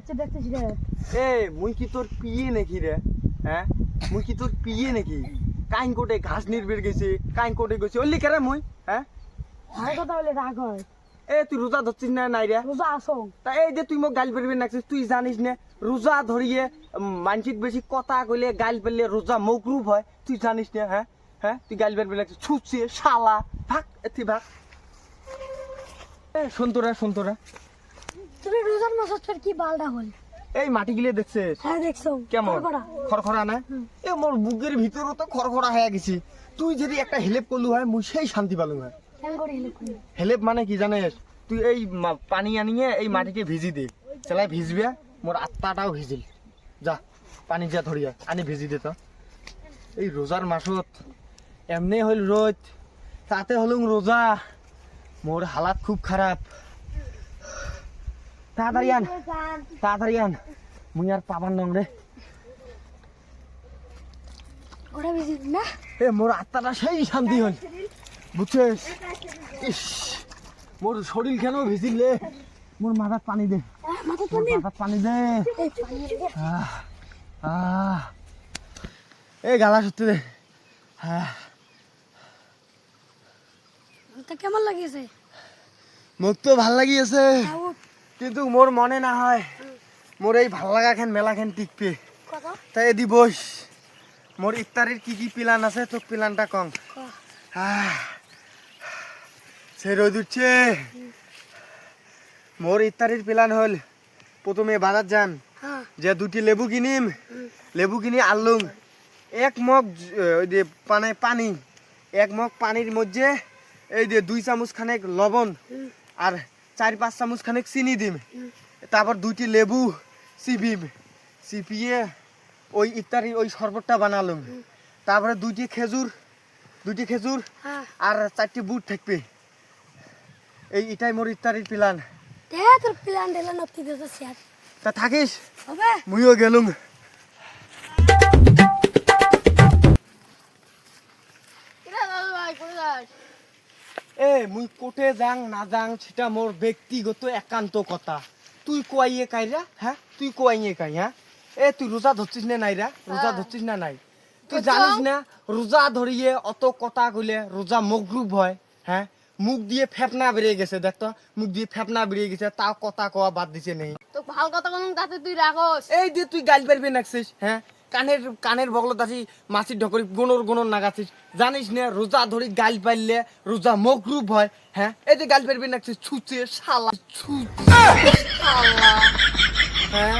যাচ্ছে দেখছিস রে? এ মুই কি তোর পিয়ে নাকি রে? হ্যাঁ মুই কি তোর পিয়ে নাকি? কাইন কোটে ঘাস নির্বের গেছে, কাইন কোটে গেছে ওলি কেরে মুই? হ্যাঁ ভাই কথা বলে রাগ হয়। এ তুই রোজা ধরছিস না নাই রে? রোজা আসো। তা এই যে তুই মোক গাল পারবি নাকছিস, তুই জানিস না রোজা ধরিয়ে মানসিক বেশি কথা কইলে গাল পেলে রোজা মকরুব হয়, তুই জানিস না? হ্যাঁ হ্যাঁ তুই গাল পারবি নাকছিস, ছুটছে শালা ভাগ এতি ভাগ। এ সন্তরা তুমি রোজার মাসের কি বালটা হল? এই মাটি গিলে দেখছিস হ্যাঁ দেখছো কেমন খড়খড়া। খড়খড়া না? এ মোর বুকের ভিতরও তো খড়খড়া হয়ে গেছি। তুই যদি একটা হেলেপ করলু হয় মুই সেই শান্তি পালু হয়। কেন করে হেল্প করি? হেলেপ মানে কি জানিস? তুই এই পানি আনিয়ে এই মাটিকে ভিজি দে, চালাই ভিজবে মোর আত্মাটাও ভিজিল। যা পানি যা ধরিয়া আনি ভিজি দে। তো এই রোজার মাসত এমনি হইল রোদ, তাতে হলুম রোজা, মোর হালাত খুব খারাপ। তাড়াতাড়ি আন মুই আর পাবার নং রে। ওটা বেশি না। এ মোর আত্মাটা সেই শান্তি হল বুঝছিস? ইস মোর শরীর কেন ভিজিলে, মোর মাথার পানি দে, মাথা মোর মাথার পানি দে। এই গালা সত্যি দে। তা কেমন লাগিয়েছে? মোক তো ভাল লাগিয়েছে, কিন্তু মোর মনে না হয় মোর এই ভাল লাগা খান মেলা খান টিকবে। তাই এদি বস, মোর ইফতারির কি কি প্ল্যান আছে তোর প্ল্যানটা কম। সে রোদ উঠছে। মোর ইফতারির প্ল্যান হল প্রথমে বাজার যান, যে দুটি লেবু কিনিম, লেবু কিনি আনলুম, এক মগ ওই যে পানি, এক মগ পানির মধ্যে এই যে 2 চামচ খানেক লবণ আর 4-5 চামচ খানেক চিনি দিম, তারপর দুটি লেবু চিপিম, চিপিয়ে ওই ইফতারি ওই শরবতটা বানালুম, তারপরে দুটি খেজুর আর 4টি বুট থাকবে। এটাই মোর ইফতারির প্ল্যান। তোর প্ল্যান দিলে নতি দিতে শেয়ার তা থাকিস, হবে মুইও গেলুম। এ মুই কোটে যাং না যাং সেটা মোর ব্যক্তিগত একান্ত কথা। তুই কোয়াইয়ে কাইরা? হ্যাঁ তুই কোয়াইয়ে কাই? হ্যাঁ এ তুই রোজা ধরছিস না নাই রা? রোজা ধরছিস না নাই? তুই জানিস না রোজা ধরিয়ে অত কথা কইলে রোজা মকরুব হয়? হ্যাঁ মুখ দিয়ে ফেপনা বেরিয়ে গেছে, দেখ তো মুখ দিয়ে ফেপনা বেরিয়ে গেছে, তাও কথা কওয়া বাদ দিছে নেই। তো ভাল কথা কোন তাতে তুই রাখস। এই যে তুই গাল পারবি নাকছিস, হ্যাঁ কানের বগলত আছি মাছির ঢকরি গুণর নাগাছিস, জানিস না রোজা ধরি গাল পারলে রোজা মকরুব হয়? হ্যাঁ এই যে গাল পারবি নাকছিস, ছুচে শালা ছুচে শালা। হ্যাঁ